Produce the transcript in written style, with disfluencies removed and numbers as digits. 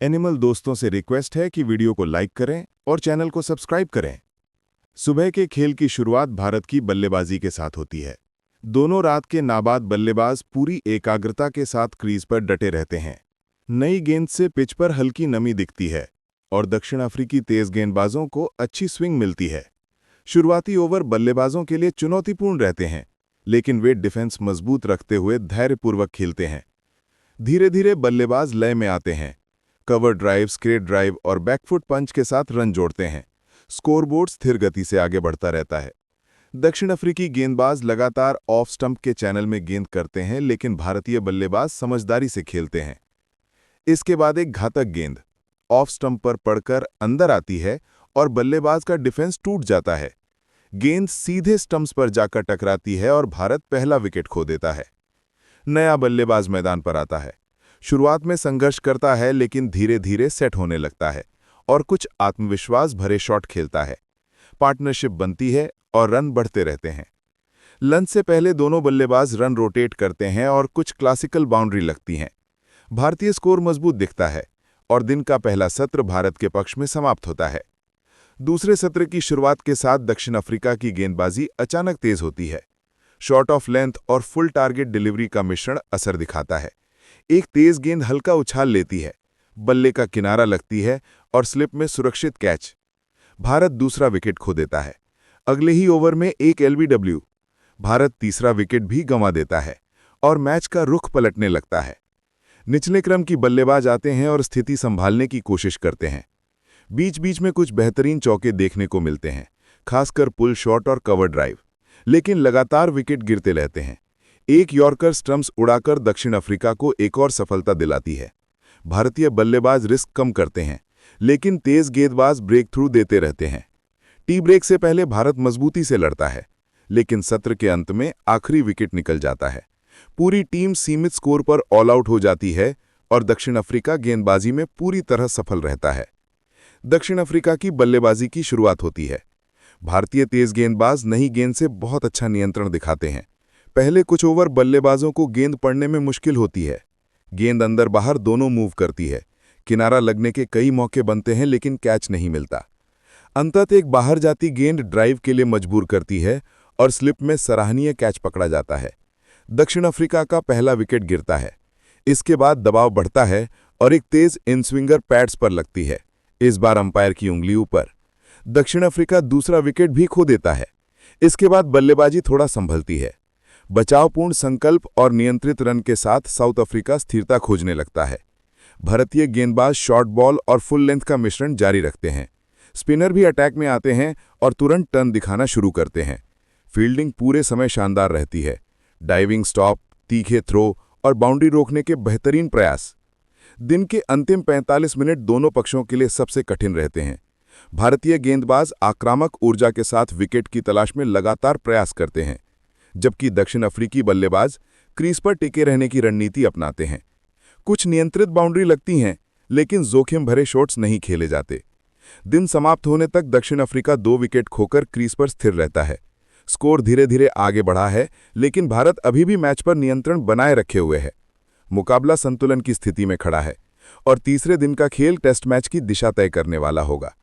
Animal दोस्तों से request है कि वीडियो को लाइक करें और चैनल को सब्सक्राइब करें। सुबह के खेल की शुरुआत भारत की बल्लेबाजी के साथ होती है। दोनों रात के नाबाद बल्लेबाज पूरी एकाग्रता के साथ क्रीज पर डटे रहते हैं। नई गेंद से पिच पर हल्की नमी दिखती है और दक्षिण अफ्रीकी तेज गेंदबाजों को अच्छी स्विंग मिलती है। शुरुआती ओवर बल्लेबाजों के लिए चुनौतीपूर्ण रहते हैं, लेकिन वे डिफेंस मजबूत रखते हुए धैर्यपूर्वक खेलते हैं। धीरे धीरे बल्लेबाज लय में आते हैं, कवर ड्राइव, स्ट्रेट ड्राइव और बैकफुट पंच के साथ रन जोड़ते हैं। स्कोरबोर्ड स्थिर गति से आगे बढ़ता रहता है। दक्षिण अफ्रीकी गेंदबाज लगातार ऑफ स्टंप के चैनल में गेंद करते हैं, लेकिन भारतीय बल्लेबाज समझदारी से खेलते हैं। इसके बाद एक घातक गेंद ऑफ स्टंप पर पड़कर अंदर आती है और बल्लेबाज का डिफेंस टूट जाता है। गेंद सीधे स्टंप्स पर जाकर टकराती है और भारत पहला विकेट खो देता है। नया बल्लेबाज मैदान पर आता है। शुरुआत में संघर्ष करता है, लेकिन धीरे धीरे सेट होने लगता है और कुछ आत्मविश्वास भरे शॉट खेलता है। पार्टनरशिप बनती है और रन बढ़ते रहते हैं। लंच से पहले दोनों बल्लेबाज रन रोटेट करते हैं और कुछ क्लासिकल बाउंड्री लगती हैं। भारतीय स्कोर मजबूत दिखता है और दिन का पहला सत्र भारत के पक्ष में समाप्त होता है। दूसरे सत्र की शुरुआत के साथ दक्षिण अफ्रीका की गेंदबाजी अचानक तेज होती है। शॉर्ट ऑफ लेंथ और फुल टारगेट डिलीवरी का मिश्रण असर दिखाता है। एक तेज गेंद हल्का उछाल लेती है, बल्ले का किनारा लगती है और स्लिप में सुरक्षित कैच। भारत दूसरा विकेट खो देता है। अगले ही ओवर में एक एलबीडब्ल्यू। भारत तीसरा विकेट भी गंवा देता है और मैच का रुख पलटने लगता है। निचले क्रम की बल्लेबाज आते हैं और स्थिति संभालने की कोशिश करते हैं। बीच बीच में कुछ बेहतरीन चौके देखने को मिलते हैं, खासकर पुल शॉट और कवर ड्राइव, लेकिन लगातार विकेट गिरते रहते हैं। एक यॉर्कर स्टंप्स उड़ाकर दक्षिण अफ्रीका को एक और सफलता दिलाती है। भारतीय बल्लेबाज रिस्क कम करते हैं, लेकिन तेज गेंदबाज ब्रेक थ्रू देते रहते हैं। टी ब्रेक से पहले भारत मजबूती से लड़ता है, लेकिन सत्र के अंत में आखिरी विकेट निकल जाता है। पूरी टीम सीमित स्कोर पर ऑल आउट हो जाती है और दक्षिण अफ्रीका गेंदबाजी में पूरी तरह सफल रहता है। दक्षिण अफ्रीका की बल्लेबाजी की शुरुआत होती है। भारतीय तेज गेंदबाज नई गेंद से बहुत अच्छा नियंत्रण दिखाते हैं। पहले कुछ ओवर बल्लेबाजों को गेंद पड़ने में मुश्किल होती है। गेंद अंदर बाहर दोनों मूव करती है। किनारा लगने के कई मौके बनते हैं, लेकिन कैच नहीं मिलता। अंततः एक बाहर जाती गेंद ड्राइव के लिए मजबूर करती है और स्लिप में सराहनीय कैच पकड़ा जाता है। दक्षिण अफ्रीका का पहला विकेट गिरता है। इसके बाद दबाव बढ़ता है और एक तेज इनस्विंगर पैड्स पर लगती है, इस बार अंपायर की उंगली ऊपर। दक्षिण अफ्रीका दूसरा विकेट भी खो देता है। इसके बाद बल्लेबाजी थोड़ा संभलती है। बचावपूर्ण संकल्प और नियंत्रित रन के साथ साउथ अफ्रीका स्थिरता खोजने लगता है। भारतीय गेंदबाज शॉर्ट बॉल और फुल लेंथ का मिश्रण जारी रखते हैं। स्पिनर भी अटैक में आते हैं और तुरंत टर्न दिखाना शुरू करते हैं। फील्डिंग पूरे समय शानदार रहती है। डाइविंग स्टॉप, तीखे थ्रो और बाउंड्री रोकने के बेहतरीन प्रयास। दिन के अंतिम 45 मिनट दोनों पक्षों के लिए सबसे कठिन रहते हैं। भारतीय गेंदबाज आक्रामक ऊर्जा के साथ विकेट की तलाश में लगातार प्रयास करते हैं, जबकि दक्षिण अफ्रीकी बल्लेबाज क्रीज पर टिके रहने की रणनीति अपनाते हैं। कुछ नियंत्रित बाउंड्री लगती हैं, लेकिन जोखिम भरे शॉट्स नहीं खेले जाते। दिन समाप्त होने तक दक्षिण अफ्रीका 2 विकेट खोकर क्रीज पर स्थिर रहता है। स्कोर धीरे धीरे आगे बढ़ा है, लेकिन भारत अभी भी मैच पर नियंत्रण बनाए रखे हुए है। मुकाबला संतुलन की स्थिति में खड़ा है और तीसरे दिन का खेल टेस्ट मैच की दिशा तय करने वाला होगा।